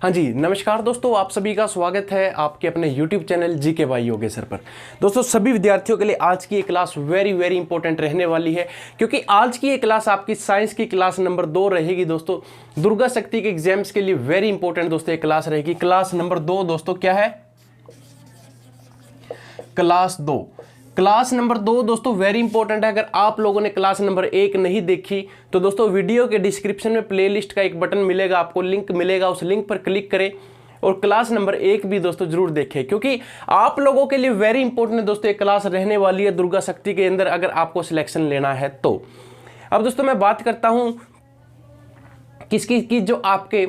हाँ जी, नमस्कार दोस्तों, आप सभी का स्वागत है आपके अपने YouTube channel GK by Yogeshwar पर। दोस्तों सभी विद्यार्थियों के लिए आज की ये क्लास वेरी इंपॉर्टेंट रहने वाली है, क्योंकि आज की ये क्लास आपकी साइंस की क्लास नंबर 2 रहेगी। दोस्तों दुर्गा शक्ति के एग्जाम्स के लिए वेरी इंपॉर्टेंट दोस्तों ये क्लास रहेगी। क्लास नंबर 2 दोस्तों क्या है? क्लास नंबर 2 दोस्तों वेरी इंपॉर्टेंट है। अगर आप लोगों ने क्लास नंबर 1 नहीं देखी तो दोस्तों वीडियो के डिस्क्रिप्शन में प्लेलिस्ट का एक बटन मिलेगा, आपको लिंक मिलेगा, उस लिंक पर क्लिक करें और क्लास नंबर 1 भी दोस्तों जरूर देखें, क्योंकि आप लोगों के लिए वेरी इंपॉर्टेंट दोस्तों ये क्लास रहने वाली है दुर्गा शक्ति के अंदर, अगर आपको सिलेक्शन लेना है तो। अब दोस्तों मैं बात करता हूं किसकी की जो आपके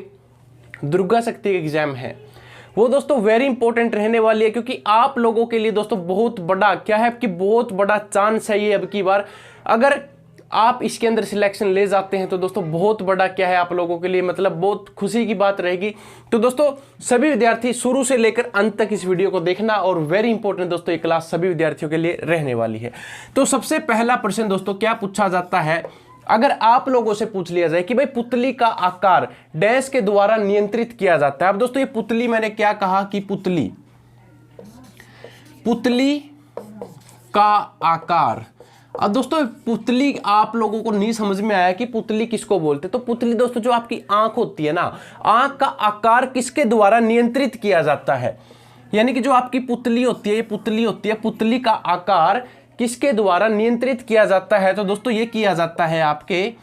दुर्गा शक्ति के एग्जाम है वो दोस्तों वेरी इंपॉर्टेंट रहने वाली है, क्योंकि आप लोगों के लिए दोस्तों बहुत बड़ा क्या है कि बहुत बड़ा चांस है ये अब की बार। अगर आप इसके अंदर सिलेक्शन ले जाते हैं तो दोस्तों बहुत बड़ा क्या है आप लोगों के लिए, मतलब बहुत खुशी की बात रहेगी। तो दोस्तों सभी विद्यार्थी शुरू से लेकर अंत तक इस वीडियो को देखना, और वेरी इंपॉर्टेंट दोस्तों ये क्लास सभी विद्यार्थियों के लिए रहने वाली है। तो सबसे पहला प्रश्न दोस्तों क्या पूछा जाता है, अगर आप लोगों से पूछ लिया जाए कि भाई पुतली का आकार डैश के द्वारा नियंत्रित किया जाता है। अब दोस्तों ये पुतली, मैंने क्या कहा कि पुतली का आकार। अब दोस्तों पुतली आप लोगों को नहीं समझ में आया कि पुतली किसको बोलते, तो पुतली दोस्तों जो आपकी आंख होती है ना, आंख का आकार किसके द्वारा नियंत्रित किया जाता है, यानी कि जो आपकी पुतली होती है, ये पुतली होती है, पुतली का आकार किसके द्वारा नियंत्रित किया जाता है, तो दोस्तों ये किया जाता है आपके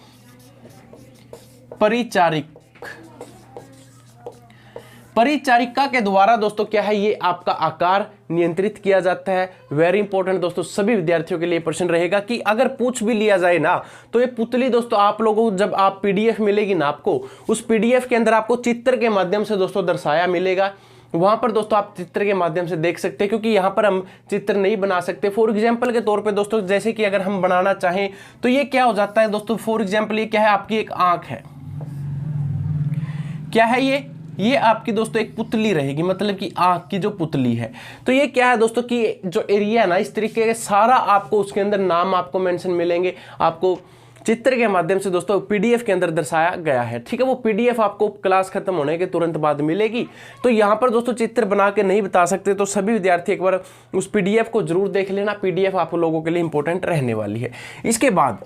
परिचारिका के द्वारा। दोस्तों क्या है, ये आपका आकार नियंत्रित किया जाता है। वेरी इंपॉर्टेंट दोस्तों सभी विद्यार्थियों के लिए प्रश्न रहेगा कि अगर पूछ भी लिया जाए ना तो ये पुतली दोस्तों आप लोगों को जब आप पीडीएफ मिलेगी ना, आपको उस पीडीएफ के अंदर आपको चित्र के माध्यम से दोस्तों दर्शाया मिलेगा। वहां पर दोस्तों आप चित्र के माध्यम से देख सकते हैं, क्योंकि यहां पर हम चित्र नहीं बना सकते। फॉर एग्जांपल के तौर पे दोस्तों, जैसे कि अगर हम बनाना चाहें तो ये क्या हो जाता है दोस्तों, फॉर एग्जांपल ये क्या है, आपकी एक आंख है, क्या है ये आपकी दोस्तों एक पुतली रहेगी, मतलब कि आंख की जो पुतली है। तो ये क्या है दोस्तों कि जो एरिया है ना, इस तरीके के सारा आपको उसके अंदर नाम आपको मेंशन मिलेंगे, आपको चित्र के माध्यम से दोस्तों पीडीएफ के अंदर दर्शाया गया है। ठीक है, वो पीडीएफ आपको क्लास खत्म होने के तुरंत बाद मिलेगी। तो यहाँ पर दोस्तों चित्र बना के नहीं बता सकते, तो सभी विद्यार्थी एक बार उस पीडीएफ को जरूर देख लेना। पीडीएफ आप लोगों के लिए इंपॉर्टेंट रहने वाली है। इसके बाद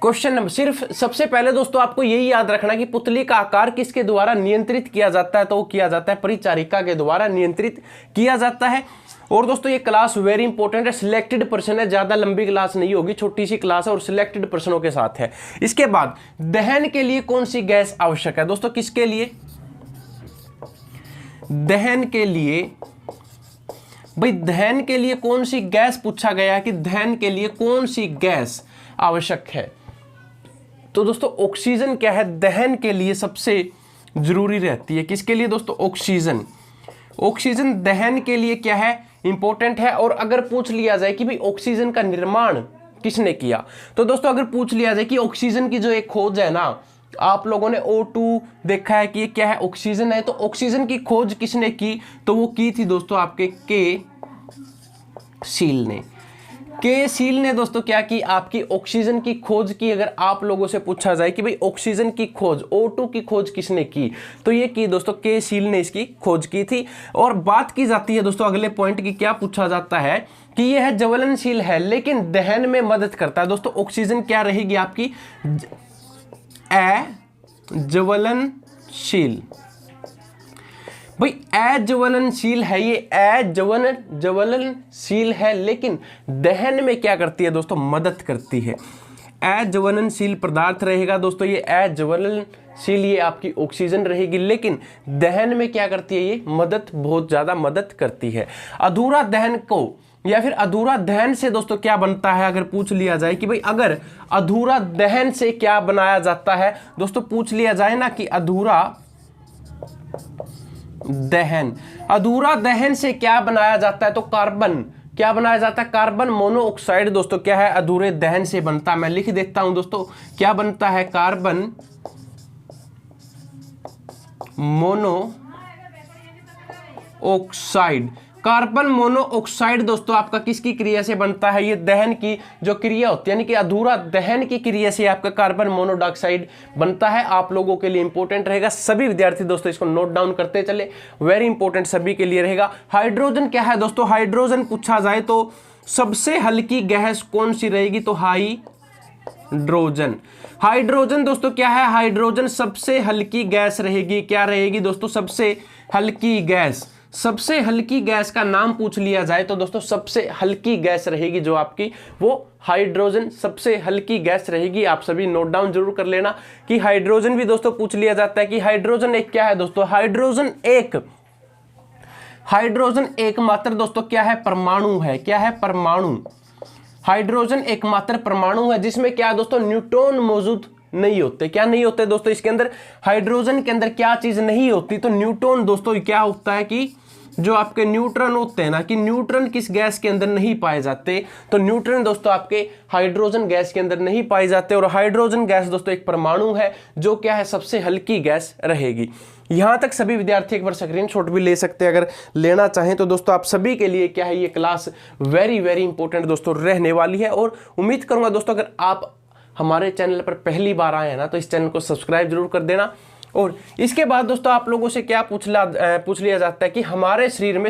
क्वेश्चन नंबर, सिर्फ सबसे पहले दोस्तों आपको यही याद रखना कि पुतली का आकार किसके द्वारा नियंत्रित किया जाता है, तो वो किया जाता है परिचारिका के द्वारा नियंत्रित किया जाता है। और दोस्तों ये क्लास वेरी इंपॉर्टेंट है, सिलेक्टेड पर्सन है, ज्यादा लंबी क्लास नहीं होगी, छोटी सी क्लास है और सिलेक्टेड पर्सनों के साथ है। इसके बाद दहन के लिए कौन सी गैस आवश्यक है दोस्तों, किसके लिए? दहन के लिए, भाई दहन के लिए कौन सी गैस पूछा गया है कि दहन के लिए कौन सी गैस आवश्यक है, तो दोस्तों ऑक्सीजन क्या है दहन के लिए सबसे जरूरी रहती है। किसके लिए दोस्तों? ऑक्सीजन दहन के लिए क्या है, इंपॉर्टेंट है। और अगर पूछ लिया जाए कि भाई ऑक्सीजन का निर्माण किसने किया, तो दोस्तों अगर पूछ लिया जाए कि ऑक्सीजन की जो एक खोज है ना, आप लोगों ने O2 देखा है कि ये क्या है, ऑक्सीजन है, तो ऑक्सीजन की खोज किसने की, तो वो की थी दोस्तों आपके के सील ने दोस्तों क्या की, आपकी ऑक्सीजन की खोज की। अगर आप लोगों से पूछा जाए कि भाई ऑक्सीजन की खोज, O2 की खोज किसने की, तो ये की दोस्तों के सील ने इसकी खोज की थी। और बात की जाती है दोस्तों अगले पॉइंट की, क्या पूछा जाता है कि यह ज्वलनशील है लेकिन दहन में मदद करता है। दोस्तों ऑक्सीजन क्या रहेगी आपकी, अज्वलनशील। भाई अज्वलनशील है, ये ज्वलनशील है लेकिन दहन में क्या करती है दोस्तों, मदद करती है। अज्वलनशील पदार्थ रहेगा दोस्तों, ये अज्वलनशील, ये आपकी ऑक्सीजन रहेगी, लेकिन दहन में क्या करती है, ये बहुत ज्यादा मदद करती है। अधूरा दहन को या फिर अधूरा दहन से दोस्तों क्या बनता है, अगर पूछ लिया जाए कि भाई अगर अधूरा दहन से क्या बनाया जाता है, दोस्तों पूछ लिया जाए ना कि अधूरा दहन से क्या बनाया जाता है, तो कार्बन क्या बनाया जाता है, कार्बन मोनोऑक्साइड दोस्तों क्या है अधूरे दहन से बनता है। मैं लिख देता हूं दोस्तों, क्या बनता है, कार्बन मोनोऑक्साइड। कार्बन मोनोऑक्साइड दोस्तों आपका किसकी क्रिया से बनता है? ये दहन की जो क्रिया होती है, यानी कि अधूरा दहन की क्रिया से आपका कार्बन मोनोऑक्साइड बनता है। आप लोगों के लिए इंपॉर्टेंट रहेगा, सभी विद्यार्थी दोस्तों इसको नोट डाउन करते चले, वेरी इंपॉर्टेंट सभी के लिए रहेगा। हाइड्रोजन क्या है दोस्तों? हाइड्रोजन पूछा जाए तो सबसे हल्की गैस कौन सी रहेगी? तो हाइड्रोजन। हाइड्रोजन दोस्तों क्या है? हाइड्रोजन सबसे हल्की गैस रहेगी। क्या रहेगी दोस्तों? सबसे हल्की गैस। सबसे हल्की गैस का नाम पूछ लिया जाए तो दोस्तों सबसे हल्की गैस रहेगी जो आपकी, वो हाइड्रोजन सबसे हल्की गैस रहेगी। आप सभी नोट डाउन जरूर कर लेना कि हाइड्रोजन भी दोस्तों पूछ लिया जाता है कि हाइड्रोजन एक क्या है दोस्तों? हाइड्रोजन एकमात्र दोस्तों क्या है? परमाणु है। क्या है? परमाणु। हाइड्रोजन एकमात्र परमाणु है जिसमें क्या है दोस्तों? न्यूट्रॉन मौजूद नहीं होते। क्या नहीं होते दोस्तों? इसके अंदर हाइड्रोजन के अंदर क्या चीज नहीं होती? तो न्यूट्रॉन दोस्तों क्या होता है कि जो आपके न्यूट्रॉन होते हैं ना, कि न्यूट्रॉन किस गैस के अंदर नहीं पाए जाते? तो न्यूट्रॉन दोस्तों आपके हाइड्रोजन गैस के अंदर नहीं पाए जाते। और हाइड्रोजन गैस दोस्तों एक परमाणु है जो क्या है? सबसे हल्की गैस रहेगी। यहां तक सभी विद्यार्थी एक बार स्क्रीनशॉट भी ले सकते हैं अगर लेना चाहें तो। दोस्तों आप सभी के लिए क्या है, ये क्लास वेरी वेरी इंपॉर्टेंट दोस्तों रहने वाली है। और उम्मीद करूंगा दोस्तों अगर आप हमारे चैनल पर पहली बार आए हैं ना, तो इस चैनल को सब्सक्राइब जरूर कर देना। और इसके बाद दोस्तों आप लोगों से क्या पूछ लिया जाता है कि हमारे शरीर में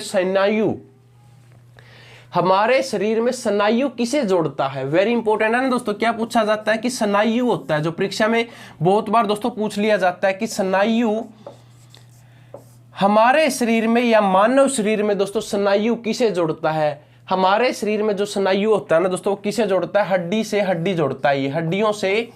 स्नायु किसे जोड़ता है? वेरी इंपॉर्टेंट है ना दोस्तों। क्या पूछा जाता है कि स्नायु होता है, जो परीक्षा में बहुत बार दोस्तों पूछ लिया जाता है कि स्नायु हमारे शरीर में या मानव शरीर में दोस्तों स्नायु किसे जोड़ता है? हमारे शरीर में जो स्नायु होता है ना दोस्तों, वो किसे जोड़ता है? हड्डी से हड्डी जोड़ता है। ये हड्डियों से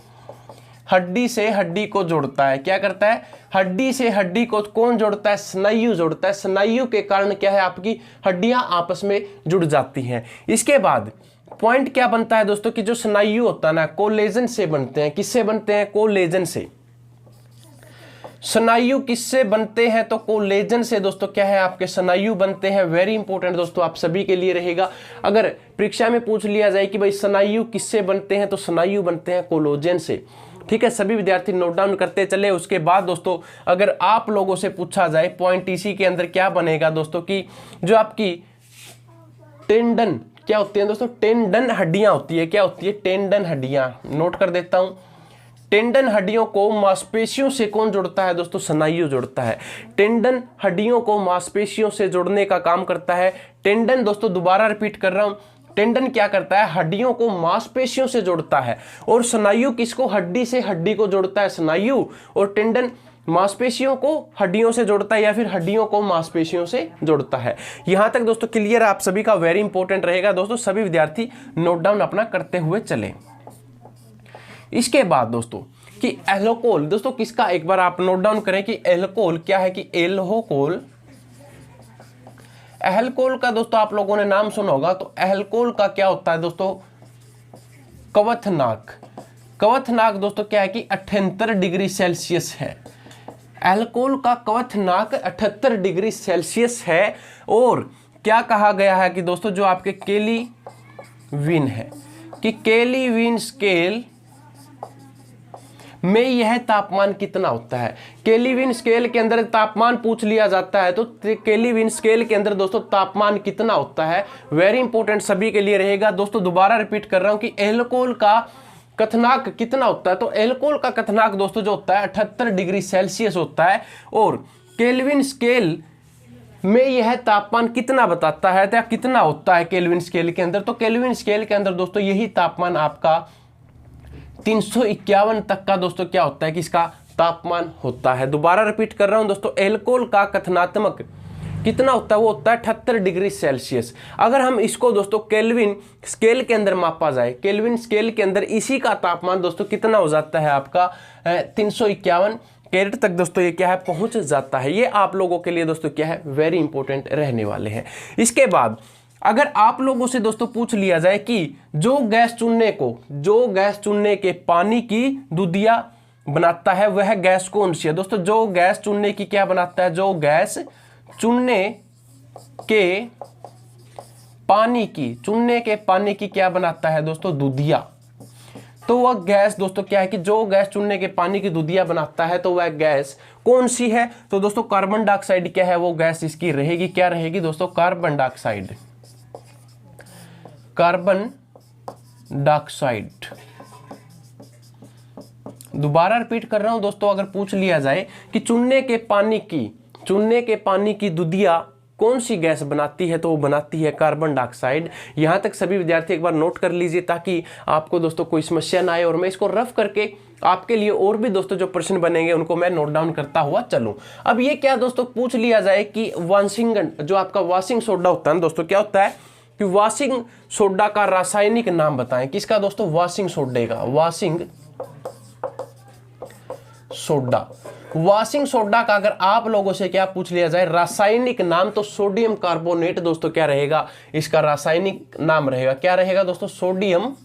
हड्डी को जोड़ता है। क्या करता है? हड्डी से हड्डी को कौन जोड़ता है? स्नायु जोड़ता है। स्नायु के कारण क्या है? आपकी हड्डियां आपस में जुड़ जाती हैं। इसके बाद पॉइंट क्या बनता है दोस्तों कि जो स्नायु होता है ना, कोलेजन से बनते हैं। किससे बनते हैं? कोलेजन से। स्नायु किससे बनते हैं? तो कोलेजन से दोस्तों क्या है? आपके स्नायु बनते हैं। वेरी इंपॉर्टेंट दोस्तों आप सभी के लिए रहेगा। अगर परीक्षा में पूछ लिया जाए कि भाई स्नायु किससे बनते हैं, तो स्नायु बनते हैं कोलेजन से। ठीक है, सभी विद्यार्थी नोट डाउन करते चले। उसके बाद दोस्तों अगर आप लोगों से पूछा जाए पॉइंट इसी के अंदर क्या बनेगा दोस्तों कि जो आपकी टेंडन क्या होती है दोस्तों? टेंडन हड्डियां होती है। क्या होती है? टेंडन हड्डियां। नोट कर देता हूं। टेंडन हड्डियों को मांसपेशियों से कौन जोड़ता है दोस्तों? स्नायु जोड़ता है। टेंडन हड्डियों को मांसपेशियों से जोड़ने का काम करता है। टेंडन दोस्तों दोबारा रिपीट कर रहा हूं, टेंडन क्या करता है? हड्डियों को मांसपेशियों से जोड़ता है। और स्नायु किसको? हड्डी से हड्डी को जोड़ता है, स्नायु। और टेंडन मांसपेशियों को हड्डियों से जोड़ता है या फिर हड्डियों को मांसपेशियों से जोड़ता है। यहां तक दोस्तों क्लियर आप सभी का, वेरी इंपॉर्टेंट रहेगा दोस्तों। सभी विद्यार्थी नोट डाउन अपना करते हुए चले। इसके बाद दोस्तों कि एल्कोहल दोस्तों किसका, एक बार आप नोट डाउन करें कि एल्कोहल क्या है? कि एल्कोहल का दोस्तों आप लोगों ने नाम सुना होगा। तो एल्कोहल का क्या होता है दोस्तों? कवथनाक। कवथनाक दोस्तों क्या है? कि 78 डिग्री सेल्सियस है। एल्कोहल का कवथनाक 78 डिग्री सेल्सियस है। और क्या कहा गया है कि दोस्तों जो आपके केल्विन है, कि केल्विन स्केल में यह तापमान कितना होता है? केल्विन स्केल के अंदर तापमान पूछ लिया जाता है, तो केल्विन स्केल के अंदर दोस्तों तापमान कितना होता है? वेरी इंपॉर्टेंट सभी के लिए रहेगा दोस्तों। दोबारा रिपीट कर रहा हूं कि एल्कोहल का कथनांक कितना होता है? तो एल्कोहल का कथनांक दोस्तों जो होता है 78 डिग्री सेल्सियस होता है। और केल्विन स्केल में यह तापमान कितना बताता है, या कितना होता है केल्विन स्केल के अंदर? तो केल्विन स्केल के अंदर दोस्तों यही तापमान आपका 351 तक का दोस्तों क्या होता है कि इसका तापमान होता है। दोबारा रिपीट कर रहा हूं दोस्तों, एल्कोहल का कथनात्मक कितना होता है? वो होता है 78 डिग्री सेल्सियस। अगर हम इसको दोस्तों केल्विन स्केल के अंदर मापा जाए, केल्विन स्केल के अंदर इसी का तापमान दोस्तों कितना हो जाता है? आपका 351 कैरेट तक दोस्तों ये क्या है? पहुंच जाता है। ये आप लोगों के लिए दोस्तों क्या है? वेरी इंपॉर्टेंट रहने वाले हैं। इसके बाद अगर आप लोगों से दोस्तों पूछ लिया जाए कि जो गैस चुनने के पानी की दूधिया बनाता है, वह गैस कौन सी है? दोस्तों जो गैस चुनने की क्या बनाता है? जो गैस चुनने के पानी की क्या बनाता है दोस्तों? दूधिया। तो वह गैस दोस्तों क्या है कि जो गैस चूने के पानी की दूधिया बनाता है, तो वह गैस कौन सी है? तो दोस्तों कार्बन डाइऑक्साइड क्या है, वो गैस इसकी रहेगी, क्या रहेगी दोस्तों? Carbon dioxide. Carbon dioxide. दोबारा रिपीट कर रहा हूं दोस्तों, अगर पूछ लिया जाए कि चूने के पानी की दूधिया कौन सी गैस बनाती है, तो वो बनाती है कार्बन डाइऑक्साइड। यहां तक सभी विद्यार्थी एक बार नोट कर लीजिए, ताकि आपको दोस्तों कोई समस्या ना आए, और मैं इसको रफ करके आपके लिए और भी दोस्तों जो प्रश्न बनेंगे उनको मैं नोट डाउन करता हुआ चलूं। अब ये क्या दोस्तों पूछ लिया जाए कि वाशिंगन, जो आपका वॉशिंग सोडा होता है दोस्तों, क्या होता है कि वॉशिंग सोडा का रासायनिक नाम बताएं। किसका दोस्तों? वॉशिंग सोडे का। वॉशिंग सोडा का अगर आप लोगों से क्या पूछ लिया जाए रासायनिक नाम, तो सोडियम कार्बोनेट दोस्तों क्या रहेगा, इसका रासायनिक नाम रहेगा। क्या रहेगा दोस्तों? Sodium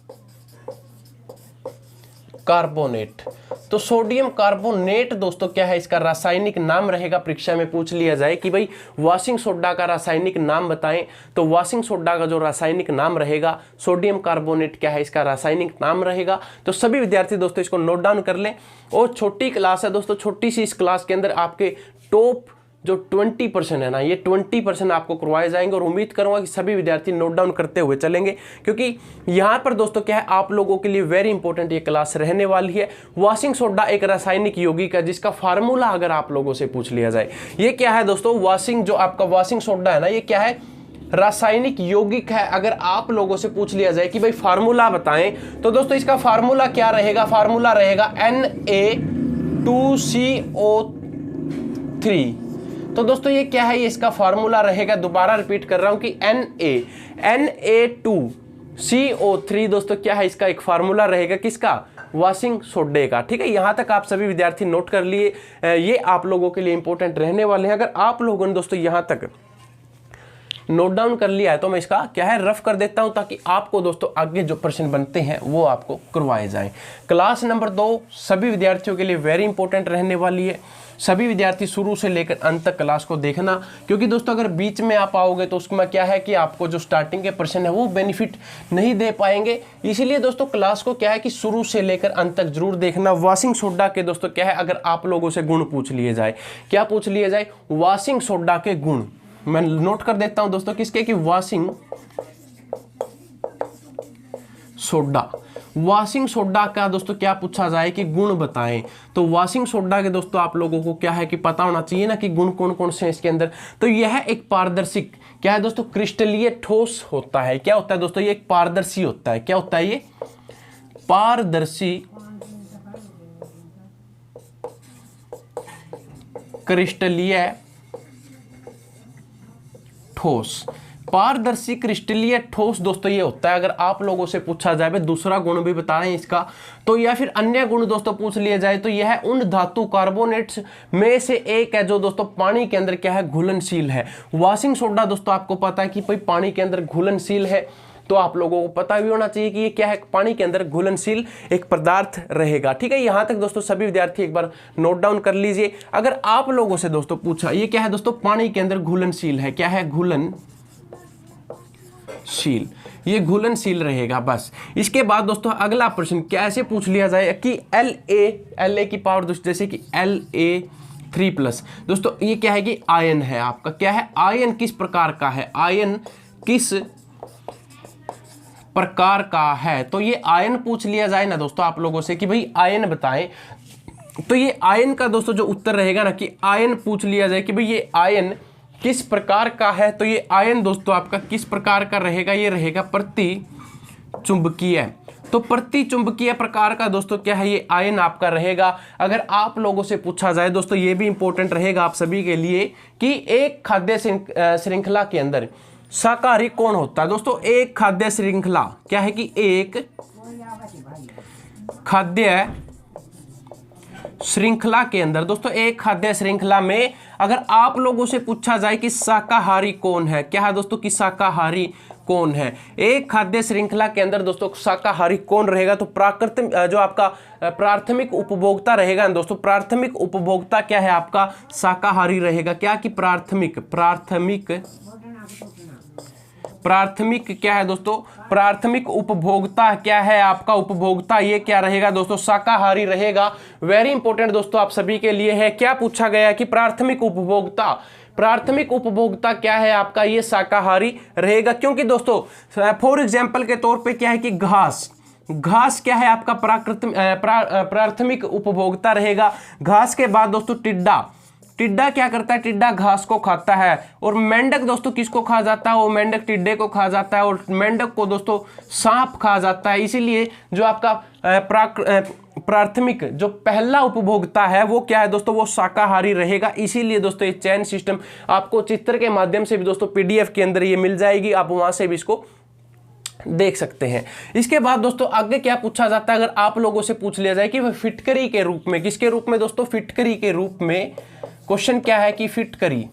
carbonate. तो सोडियम कार्बोनेट दोस्तों क्या है, इसका रासायनिक नाम रहेगा। परीक्षा में पूछ लिया जाए कि भाई वॉशिंग सोडा का रासायनिक नाम बताएं, तो वॉशिंग सोडा का जो रासायनिक नाम रहेगा सोडियम कार्बोनेट क्या है, इसका रासायनिक नाम रहेगा। तो सभी विद्यार्थी दोस्तों इसको नोट डाउन कर लें। और छोटी क्लास है दोस्तों, छोटी सी इस क्लास के अंदर आपके टॉप जो 20% है ना, ये 20% आपको करवाए जाएंगे, और उम्मीद करूंगा कि सभी विद्यार्थी नोट डाउन करते हुए चलेंगे, क्योंकि यहाँ पर दोस्तों क्या है आप लोगों के लिए वेरी इंपॉर्टेंट ये क्लास रहने वाली है। वॉशिंग सोडा एक रासायनिक यौगिक है जिसका फार्मूला अगर आप लोगों से पूछ लिया जाए, ये क्या है दोस्तों? जो आपका वॉशिंग सोडा है ना, ये क्या है? रासायनिक यौगिक है। अगर आप लोगों से पूछ लिया जाए कि भाई फार्मूला बताएं, तो दोस्तों इसका फार्मूला क्या रहेगा? फार्मूला रहेगा Na2CO3। तो दोस्तों ये क्या है? ये इसका फार्मूला रहेगा, दोबारा रिपीट कर रहा हूं कि Na2CO3 दोस्तों क्या है, इसका एक फार्मूला रहेगा। किसका? वॉशिंग सोडे का। ठीक है, यहां तक आप सभी विद्यार्थी नोट कर लिए, ये आप लोगों के लिए इंपॉर्टेंट रहने वाले हैं। अगर आप लोगों ने दोस्तों यहां तक नोट डाउन कर लिया है, तो मैं इसका क्या है रफ कर देता हूं, ताकि आपको दोस्तों आगे जो प्रश्न बनते हैं वो आपको करवाए जाएं। क्लास नंबर 2 सभी विद्यार्थियों के लिए वेरी इंपॉर्टेंट रहने वाली है। सभी विद्यार्थी शुरू से लेकर अंत तक क्लास को देखना, क्योंकि दोस्तों अगर बीच में आप आओगे तो उसमें क्या है कि आपको जो स्टार्टिंग के प्रश्न है वो बेनिफिट नहीं दे पाएंगे। इसीलिए दोस्तों क्लास को क्या है कि शुरू से लेकर अंत तक जरूर देखना। वॉशिंग सोडा के दोस्तों क्या है, अगर आप लोगों से गुण पूछ लिए जाए, क्या पूछ लिए जाए? वॉशिंग सोडा के गुण। मैं नोट कर देता हूं दोस्तों किसके, कि वॉशिंग सोडा का दोस्तों क्या पूछा जाए कि गुण बताएं। तो वॉशिंग सोडा के दोस्तों आप लोगों को क्या है कि पता होना चाहिए ना कि गुण कौन कौन से हैं इसके अंदर। तो यह एक पारदर्शी क्या है दोस्तों, क्रिस्टलीय ठोस होता है। क्या होता है दोस्तों? ये एक पारदर्शी होता है। क्या होता है ये? पारदर्शी क्रिस्टलीय ठोस। पारदर्शी क्रिस्टलीय ठोस दोस्तों ये होता है। अगर आप लोगों से पूछा जाए भाई दूसरा गुण भी बता रहे हैं इसका, तो या फिर अन्य गुण दोस्तों पूछ लिए जाए, तो यह उन धातु कार्बोनेट्स में से एक है जो दोस्तों पानी के अंदर क्या है, घुलनशील है। वॉशिंग सोडा दोस्तों आपको पता है कि भाई पानी के अंदर घुलनशील है, तो आप लोगों को पता भी होना चाहिए कि ये क्या है, पानी के अंदर घुलनशील एक पदार्थ रहेगा। ठीक है, यहां तक दोस्तों सभी विद्यार्थी एक बार नोट डाउन कर लीजिए। अगर आप लोगों से दोस्तों पूछा ये क्या है दोस्तों, पानी के अंदर घुलनशील है। क्या है? घुलनशील। ये घुलनशील रहेगा बस। इसके बाद दोस्तों अगला प्रश्न कैसे पूछ लिया जाए कि La की पावर दोस्तों जैसे कि La3+ दोस्तों ये क्या है कि आयन है आपका। क्या है? आयन किस प्रकार का है? आयन किस प्रकार का है? तो ये आयन पूछ लिया जाए ना दोस्तों आप लोगों से कि भाई आयन बताएं, तो ये आयन का दोस्तों जो उत्तर रहेगा ना कि आयन पूछ लिया जाए कि भाई ये आयन किस प्रकार का है, तो ये आयन दोस्तों आपका किस प्रकार का रहेगा? ये रहेगा प्रतिचुंबकीय। तो प्रतिचुंबकीय प्रकार का दोस्तों क्या है, ये आयन आपका रहेगा। अगर आप लोगों से पूछा जाए दोस्तों ये भी इंपॉर्टेंट रहेगा आप सभी के लिए कि एक खाद्य श्रृंखला के अंदर शाकाहारी कौन होता है। दोस्तों एक खाद्य श्रृंखला क्या है कि एक खाद्य श्रृंखला के अंदर दोस्तों एक खाद्य श्रृंखला में अगर आप लोगों से पूछा जाए कि शाकाहारी कौन है, क्या है दोस्तों कि शाकाहारी कौन है, एक खाद्य श्रृंखला के अंदर दोस्तों शाकाहारी कौन रहेगा, तो प्राकृतिक जो आपका प्राथमिक उपभोक्ता रहेगा दोस्तों, प्राथमिक उपभोक्ता क्या है आपका प्राथमिक क्या है दोस्तों, प्राथमिक उपभोक्ता क्या है आपका उपभोक्ता, ये क्या रहेगा दोस्तों, शाकाहारी रहेगा। वेरी इंपॉर्टेंट दोस्तों आप सभी के लिए है, क्या पूछा गया कि प्राथमिक उपभोक्ता, प्राथमिक उपभोक्ता क्या है आपका, ये शाकाहारी रहेगा। क्योंकि दोस्तों फॉर एग्जांपल के तौर पे क्या है कि घास, घास क्या है आपका प्राथमिक उपभोक्ता रहेगा। घास के बाद दोस्तों टिड्डा, टिड्डा क्या करता है, टिड्डा घास को खाता है। और मेंढक दोस्तों किसको खा जाता है, वो मेंढक टिड्डे को खा जाता है, और मेंढक को दोस्तों सांप खा जाता है। इसीलिए जो आपका प्राथमिक जो पहला उपभोक्ता है वो क्या है दोस्तों, वो शाकाहारी रहेगा। इसीलिए दोस्तों ये चेन सिस्टम आपको चित्र के माध्यम से भी दोस्तों पीडीएफ के अंदर ये मिल जाएगी, आप वहां से भी इसको देख सकते हैं। इसके बाद दोस्तों आगे क्या पूछा जाता है, अगर आप लोगों से पूछ लिया जाए कि वह फिटकरी के रूप में, किसके रूप में दोस्तों, फिटकरी के रूप में। क्वेश्चन क्या है कि फिटकरी,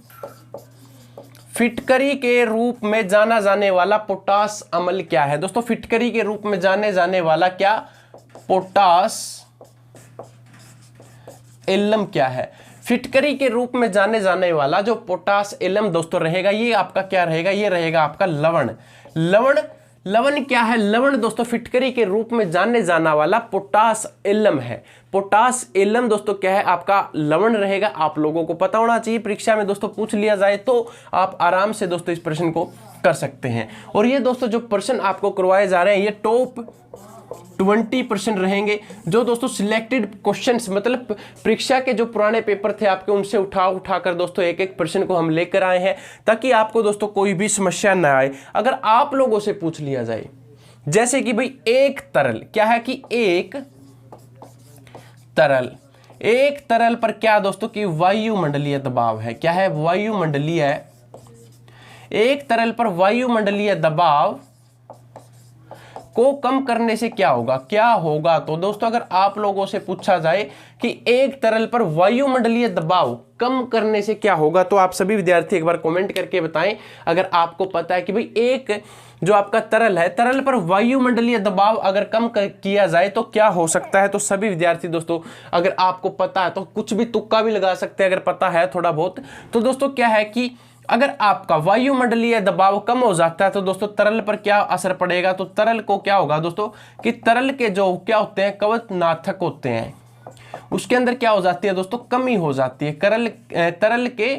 फिटकरी के रूप में जाना जाने वाला पोटास अम्ल क्या है दोस्तों, फिटकरी के रूप में जाने वाला क्या, पोटास एलम क्या है। फिटकरी के रूप में जाने वाला जो पोटास एलम दोस्तों रहेगा, ये आपका क्या रहेगा, ये रहेगा आपका लवण। लवण, लवण क्या है, लवण दोस्तों फिटकरी के रूप में जाना वाला पोटास एलम है। पोटास एलम दोस्तों क्या है आपका लवण रहेगा। आप लोगों को पता होना चाहिए, परीक्षा में दोस्तों पूछ लिया जाए तो आप आराम से दोस्तों इस प्रश्न को कर सकते हैं। और ये दोस्तों जो प्रश्न आपको करवाए जा रहे हैं ये टॉप 20% रहेंगे, जो दोस्तों सिलेक्टेड क्वेश्चंस, मतलब परीक्षा के जो पुराने पेपर थे आपके उनसे उठा कर दोस्तों एक एक प्रश्न को हम लेकर आए हैं, ताकि आपको दोस्तों कोई भी समस्या न आए। अगर आप लोगों से पूछ लिया जाए जैसे कि भाई एक तरल, क्या है कि एक तरल, एक तरल पर क्या दोस्तों कि वायुमंडलीय दबाव है, क्या है, वायुमंडलीय, एक तरल पर वायुमंडलीय दबाव को कम करने से क्या होगा, क्या होगा। तो दोस्तों अगर आप लोगों से पूछा जाए कि एक तरल पर वायुमंडलीय दबाव कम करने से क्या होगा, तो आप सभी विद्यार्थी एक बार कमेंट करके बताएं अगर आपको पता है कि भाई एक जो आपका तरल है, तरल पर वायुमंडलीय दबाव अगर कम किया जाए तो क्या हो सकता है। तो सभी विद्यार्थी दोस्तों अगर आपको पता है तो कुछ भी तुक्का भी लगा सकते हैं अगर पता है थोड़ा बहुत। तो दोस्तों क्या है कि अगर आपका वायुमंडलीय दबाव कम हो जाता है तो दोस्तों तरल पर क्या असर पड़ेगा, तो तरल को क्या होगा दोस्तों कि तरल के जो क्या होते हैं कवचनाथक होते हैं, उसके अंदर क्या हो जाती है दोस्तों, कमी हो जाती है। तरल के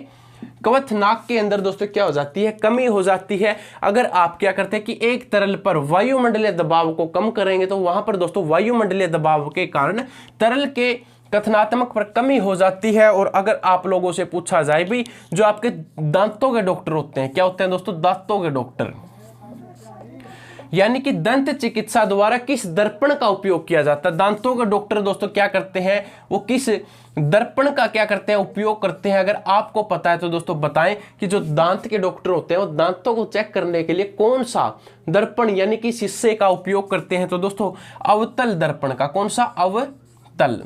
कवचनाक के अंदर दोस्तों क्या हो जाती है, कमी हो जाती है। अगर आप क्या करते हैं कि एक तरल पर वायुमंडलीय दबाव को कम करेंगे तो वहां पर दोस्तों वायुमंडलीय दबाव के कारण तरल के कथनात्मक पर कमी हो जाती है। और अगर आप लोगों से पूछा जाए भी जो आपके दांतों के डॉक्टर होते हैं, क्या होते हैं दोस्तों, दांतों के डॉक्टर, यानी कि दंत चिकित्सा द्वारा किस दर्पण का उपयोग किया जाता है। दांतों के डॉक्टर दोस्तों क्या करते हैं, वो किस दर्पण का क्या करते हैं, उपयोग करते हैं। अगर आपको पता है तो दोस्तों बताएं कि जो दांत के डॉक्टर होते हैं वो दांतों को चेक करने के लिए कौन सा दर्पण यानी कि शीशे का उपयोग करते हैं। तो दोस्तों अवतल दर्पण का, कौन सा, अवतल,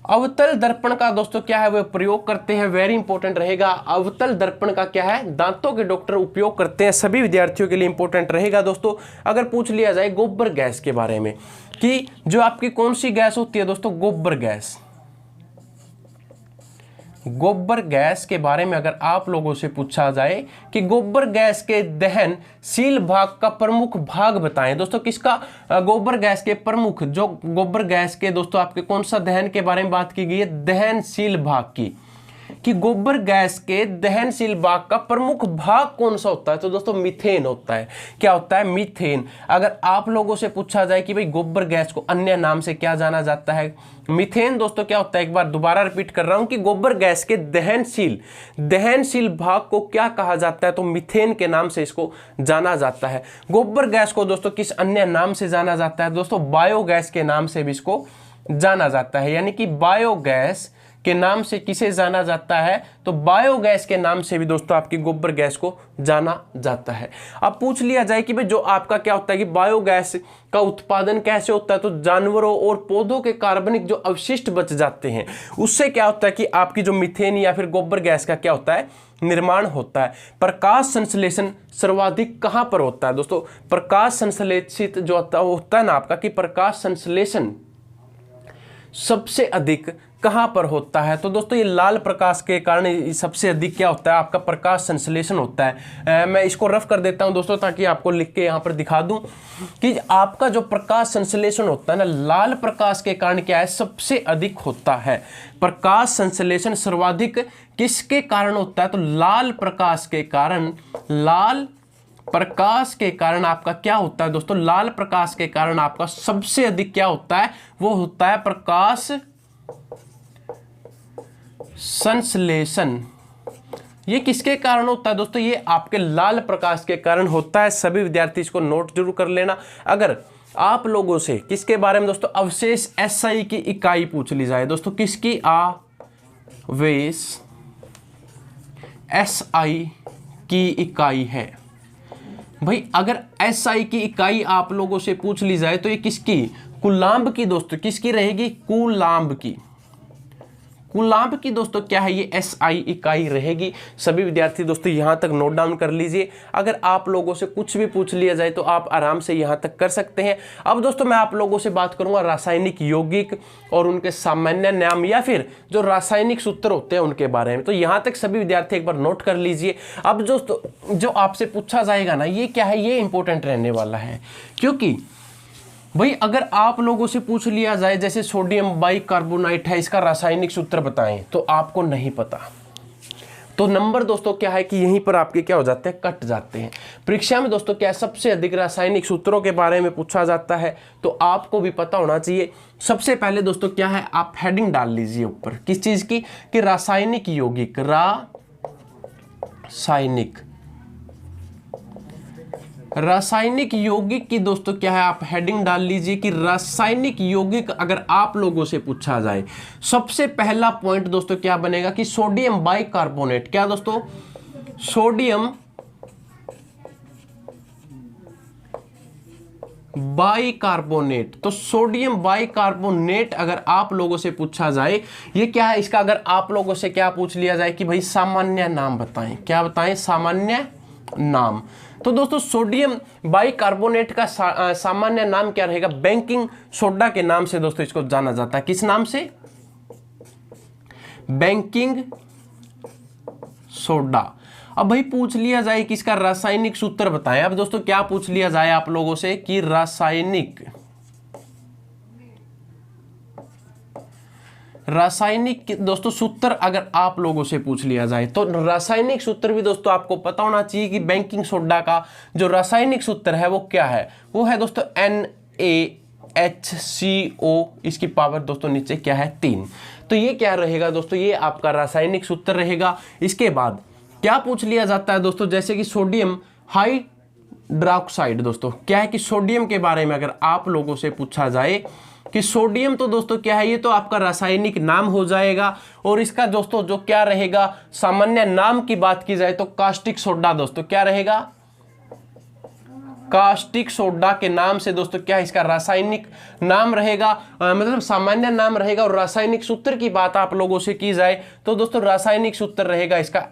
अवतल दर्पण का दोस्तों क्या है वो प्रयोग करते हैं। वेरी इंपॉर्टेंट रहेगा, अवतल दर्पण का क्या है, दांतों के डॉक्टर उपयोग करते हैं। सभी विद्यार्थियों के लिए इंपॉर्टेंट रहेगा दोस्तों। अगर पूछ लिया जाए गोबर गैस के बारे में कि जो आपकी कौन सी गैस होती है दोस्तों, गोबर गैस, गोबर गैस के बारे में अगर आप लोगों से पूछा जाए कि गोबर गैस के दहनशील भाग का प्रमुख भाग बताएं दोस्तों, किसका, गोबर गैस के प्रमुख, जो गोबर गैस के दोस्तों आपके कौन सा दहन के बारे में बात की गई है, दहनशील भाग की, कि गोबर गैस के दहनशील भाग का प्रमुख भाग कौन सा होता है। तो दोस्तों मीथेन होता है। क्या होता है, मीथेन। अगर आप लोगों से पूछा जाए कि भाई गोबर गैस को अन्य नाम से क्या जाना जाता है, मीथेन दोस्तों क्या होता है, एक बार दोबारा रिपीट कर रहा हूं कि गोबर गैस के दहनशील भाग को क्या कहा जाता है, तो मीथेन के नाम से इसको जाना जाता है। गोबर गैस को दोस्तों किस अन्य नाम से जाना जाता है दोस्तों, बायोगैस के नाम से भी इसको जाना जाता है। यानी कि बायोगैस के नाम से किसे जाना जाता है, तो बायोगैस के नाम से भी दोस्तों आपकी गोबर गैस को जाना जाता है। अब पूछ लिया जाए कि भाई जो आपका क्या होता है कि बायोगैस का उत्पादन कैसे होता है, तो जानवरों और पौधों के कार्बनिक जो अवशिष्ट बच जाते हैं उससे क्या होता है कि आपकी जो मीथेन या फिर गोबर गैस का क्या होता है, निर्माण होता है। प्रकाश संश्लेषण सर्वाधिक कहां पर होता है दोस्तों, प्रकाश संश्लेषित जो होता है ना आपका, कि प्रकाश संश्लेषण सबसे अधिक कहाँ पर होता है? तो दोस्तों ये लाल प्रकाश के कारण सबसे अधिक क्या होता है, आपका प्रकाश संश्लेषण होता है। मैं इसको रफ कर देता हूँ दोस्तों ताकि आपको लिख के यहाँ पर दिखा दूँ कि आपका जो प्रकाश संश्लेषण होता है ना, लाल प्रकाश के कारण क्या है, सबसे अधिक होता है। प्रकाश संश्लेषण सर्वाधिक किसके कारण होता है? तो लाल प्रकाश के कारण। लाल प्रकाश के कारण आपका क्या होता है दोस्तों? लाल प्रकाश के कारण आपका सबसे अधिक क्या होता है? वो होता है प्रकाश संश्लेषण। ये किसके कारण होता है दोस्तों? ये आपके लाल प्रकाश के कारण होता है। सभी विद्यार्थी इसको नोट जरूर कर लेना। अगर आप लोगों से किसके बारे में दोस्तों अवशेष एसआई की इकाई पूछ ली जाए दोस्तों, किसकी? आवेश एसआई की इकाई है। भाई अगर एसआई की इकाई आप लोगों से पूछ ली जाए तो ये किसकी? कूलाम्ब की दोस्तों। किसकी रहेगी? कूलाम्ब की। कूलाम्ब की दोस्तों क्या है, ये एसआई इकाई रहेगी। सभी विद्यार्थी दोस्तों यहां तक नोट डाउन कर लीजिए। अगर आप लोगों से कुछ भी पूछ लिया जाए तो आप आराम से यहां तक कर सकते हैं। अब दोस्तों मैं आप लोगों से बात करूंगा रासायनिक यौगिक और उनके सामान्य नाम या फिर जो रासायनिक सूत्र होते हैं उनके बारे में। तो यहां तक सभी विद्यार्थी एक बार नोट कर लीजिए। अब दोस्तों जो आपसे पूछा जाएगा ना, ये क्या है, ये इंपॉर्टेंट रहने वाला है। क्योंकि भाई अगर आप लोगों से पूछ लिया जाए जैसे सोडियम बाइकार्बोनेट है, इसका रासायनिक सूत्र बताएं, तो आपको नहीं पता, तो नंबर दोस्तों क्या है कि यहीं पर आपके क्या हो जाते हैं, कट जाते हैं। परीक्षा में दोस्तों क्या है, सबसे अधिक रासायनिक सूत्रों के बारे में पूछा जाता है, तो आपको भी पता होना चाहिए। सबसे पहले दोस्तों क्या है, आप हेडिंग डाल लीजिए ऊपर, किस चीज की, कि रासायनिक यौगिक। रासायनिक यौगिक की दोस्तों क्या है, आप हेडिंग डाल लीजिए कि रासायनिक यौगिक अगर आप लोगों से पूछा जाए, सबसे पहला पॉइंट दोस्तों क्या बनेगा कि सोडियम बाइकार्बोनेट। क्या दोस्तों? Sodium bicarbonate. तो सोडियम बाइकार्बोनेट अगर आप लोगों से पूछा जाए, ये क्या है, इसका अगर आप लोगों से क्या पूछ लिया जाए कि भाई सामान्य नाम बताएं, क्या बताएं, सामान्य नाम। तो दोस्तों सोडियम बाइकार्बोनेट का सामान्य नाम क्या रहेगा, बेकिंग सोडा के नाम से दोस्तों इसको जाना जाता है। किस नाम से? Baking soda. अब भाई पूछ लिया जाए कि इसका रासायनिक सूत्र बताएं। अब दोस्तों क्या पूछ लिया जाए आप लोगों से कि रासायनिक दोस्तों सूत्र अगर आप लोगों से पूछ लिया जाए, तो रासायनिक सूत्र भी दोस्तों आपको पता होना चाहिए कि बेकिंग सोडा का जो रासायनिक सूत्र है वो क्या है, वो है दोस्तों NaHCO, इसकी पावर दोस्तों नीचे क्या है, 3। तो ये क्या रहेगा दोस्तों, ये आपका रासायनिक सूत्र रहेगा। इसके बाद क्या पूछ लिया जाता है दोस्तों, जैसे कि सोडियम हाइड्रोक्साइड। दोस्तों क्या है कि सोडियम के बारे में अगर आप लोगों से पूछा जाए कि सोडियम, तो दोस्तों क्या है, ये तो आपका रासायनिक नाम हो जाएगा। और इसका दोस्तों जो क्या रहेगा, सामान्य नाम की बात की जाए तो कास्टिक सोडा। दोस्तों क्या रहेगा, कास्टिक सोडा के नाम से दोस्तों क्या इसका रासायनिक नाम रहेगा, मतलब सामान्य नाम रहेगा। और रासायनिक सूत्र की बात आप लोगों से की जाए तो दोस्तों रासायनिक सूत्र रहेगा इसका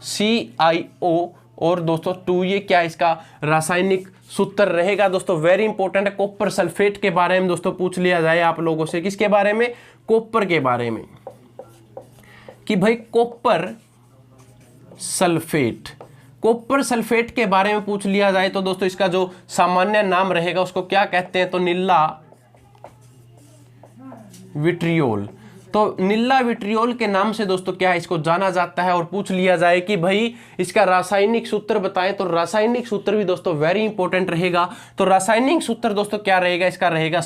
NaClO और दोस्तों 2, ये क्या इसका रासायनिक सूत्र रहेगा। दोस्तों वेरी इंपॉर्टेंट है। कॉपर सल्फेट के बारे में दोस्तों पूछ लिया जाए आप लोगों से, किसके बारे में, कॉपर के बारे में, कि भाई कॉपर सल्फेट, कॉपर सल्फेट के बारे में पूछ लिया जाए तो दोस्तों इसका जो सामान्य नाम रहेगा उसको क्या कहते हैं, तो नीला विट्रियोल। तो नीला विट्रियोल के नाम से दोस्तों क्या है इसको जाना जाता है। और पूछ लिया जाए कि भाई इसका रासायनिक सूत्र बताएं, तो रासायनिक सूत्र भी दोस्तों वेरी इंपॉर्टेंट रहेगा। तो रासायनिक सूत्र दोस्तों क्या रहेगा, इसका रहेगा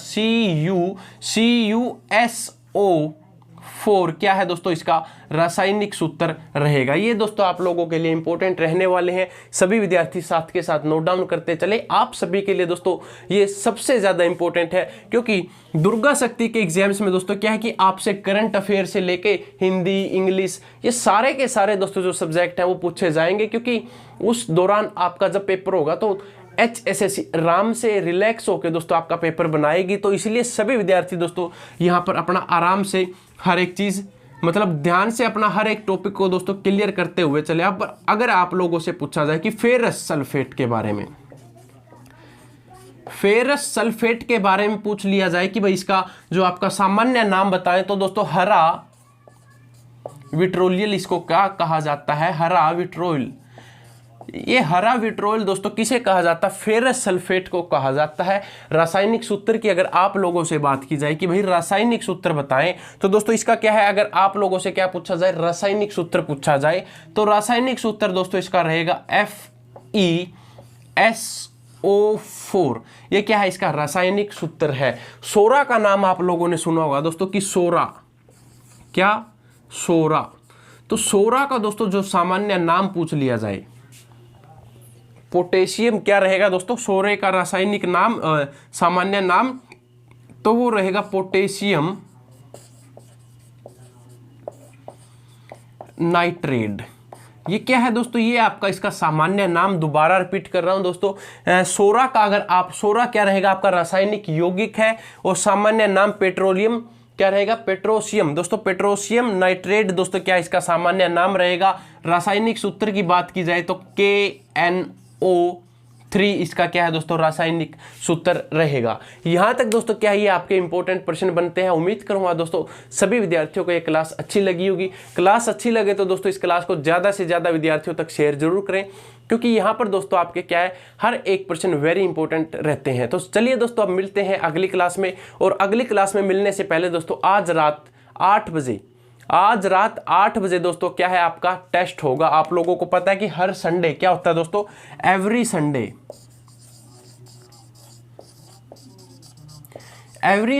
CuSO4, क्या है दोस्तों इसका रासायनिक सूत्र रहेगा। ये दोस्तों आप लोगों के लिए इंपॉर्टेंट रहने वाले हैं। सभी विद्यार्थी साथ के साथ नोट डाउन करते चले। आप सभी के लिए दोस्तों ये सबसे ज्यादा इंपॉर्टेंट है, क्योंकि दुर्गा शक्ति के एग्जाम्स में दोस्तों क्या है कि आपसे करंट अफेयर से लेके हिंदी, इंग्लिश, ये सारे के सारे दोस्तों जो सब्जेक्ट हैं वो पूछे जाएंगे। क्योंकि उस दौरान आपका जब पेपर होगा तो HSSC आराम से रिलैक्स होकर दोस्तों आपका पेपर बनाएगी। तो इसलिए सभी विद्यार्थी दोस्तों यहाँ पर अपना आराम से हर एक चीज़, मतलब ध्यान से अपना हर एक टॉपिक को दोस्तों क्लियर करते हुए चले। अब अगर आप लोगों से पूछा जाए कि फेरस सल्फेट के बारे में, फेरस सल्फेट के बारे में पूछ लिया जाए कि भाई इसका जो आपका सामान्य नाम बताएं, तो दोस्तों हरा विट्रोलियल इसको क्या कहा जाता है, हरा विट्रोल। ये हरा विट्रोल दोस्तों किसे कहा जाता है, फेरस सल्फेट को कहा जाता है। रासायनिक सूत्र की अगर आप लोगों से बात की जाए कि भाई रासायनिक सूत्र बताएं, तो दोस्तों इसका क्या है, अगर आप लोगों से क्या पूछा जाए, रासायनिक सूत्र पूछा जाए, तो रासायनिक सूत्र दोस्तों इसका रहेगा FeSO4। ये क्या है, इसका रासायनिक सूत्र है। सोरा का नाम आप लोगों ने सुना होगा दोस्तों कि सोरा, क्या सोरा, तो सोरा का दोस्तों जो सामान्य नाम पूछ लिया जाए, पोटेशियम क्या रहेगा दोस्तों, सोरे का रासायनिक नाम सामान्य नाम, तो वो रहेगा पोटेशियम नाइट्रेट। ये क्या है दोस्तों, ये आपका इसका सामान्य नाम, दोबारा रिपीट कर रहा हूं दोस्तों। सोरा का अगर आप, सोरा क्या रहेगा आपका रासायनिक यौगिक है, और सामान्य नाम पेट्रोलियम क्या रहेगा, पेट्रोशियम। दोस्तों पेट्रोशियम नाइट्रेट दोस्तों क्या इसका सामान्य नाम रहेगा। रासायनिक सूत्र की बात की जाए तो KNO3 इसका क्या है दोस्तों, रासायनिक सूत्र रहेगा। यहां तक दोस्तों क्या ये आपके इंपॉर्टेंट प्रश्न बनते हैं। उम्मीद करूंगा दोस्तों सभी विद्यार्थियों को ये क्लास अच्छी लगी होगी। क्लास अच्छी लगे तो दोस्तों इस क्लास को ज्यादा से ज्यादा विद्यार्थियों तक शेयर जरूर करें, क्योंकि यहाँ पर दोस्तों आपके क्या है, हर एक प्रश्न वेरी इंपॉर्टेंट रहते हैं। तो चलिए दोस्तों अब मिलते हैं अगली क्लास में, और अगली क्लास में मिलने से पहले दोस्तों आज रात 8 बजे दोस्तों क्या है आपका टेस्ट होगा। आप लोगों को पता है कि हर संडे क्या होता है दोस्तों, एवरी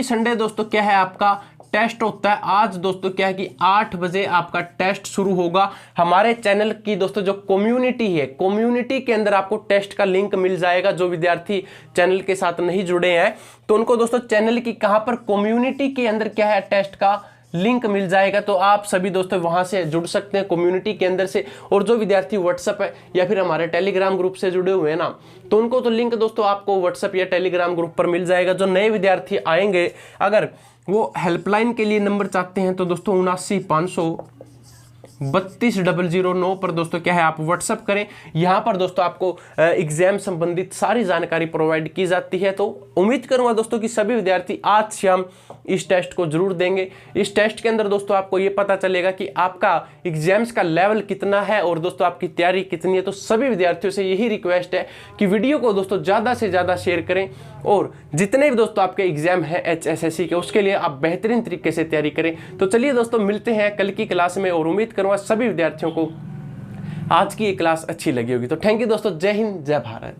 संडे दोस्तों क्या है आपका टेस्ट होता है। आज दोस्तों क्या है कि 8 बजे आपका टेस्ट शुरू होगा। हमारे चैनल की दोस्तों जो कम्युनिटी है, कम्युनिटी के अंदर आपको टेस्ट का लिंक मिल जाएगा। जो विद्यार्थी चैनल के साथ नहीं जुड़े हैं तो उनको दोस्तों चैनल की कहां पर, कम्युनिटी के अंदर क्या है टेस्ट का लिंक मिल जाएगा। तो आप सभी दोस्तों वहां से जुड़ सकते हैं कम्युनिटी के अंदर से। और जो विद्यार्थी व्हाट्सएप है या फिर हमारे टेलीग्राम ग्रुप से जुड़े हुए हैं ना, तो उनको तो लिंक दोस्तों आपको व्हाट्सएप या टेलीग्राम ग्रुप पर मिल जाएगा। जो नए विद्यार्थी आएंगे अगर वो हेल्पलाइन के लिए नंबर चाहते हैं तो दोस्तों 7950322009 पर दोस्तों क्या है आप व्हाट्सअप करें। यहाँ पर दोस्तों आपको एग्जाम संबंधित सारी जानकारी प्रोवाइड की जाती है। तो उम्मीद करूंगा दोस्तों कि सभी विद्यार्थी आज शाम इस टेस्ट को जरूर देंगे। इस टेस्ट के अंदर दोस्तों आपको ये पता चलेगा कि आपका एग्जाम्स का लेवल कितना है और दोस्तों आपकी तैयारी कितनी है। तो सभी विद्यार्थियों से यही रिक्वेस्ट है कि वीडियो को दोस्तों ज़्यादा से ज़्यादा शेयर करें, और जितने भी दोस्तों आपके एग्जाम हैं HSSC के, उसके लिए आप बेहतरीन तरीके से तैयारी करें। तो चलिए दोस्तों मिलते हैं कल की क्लास में, और उम्मीद करूँगा सभी विद्यार्थियों को आज की ये क्लास अच्छी लगी होगी। तो थैंक यू दोस्तों, जय हिंद जय भारत।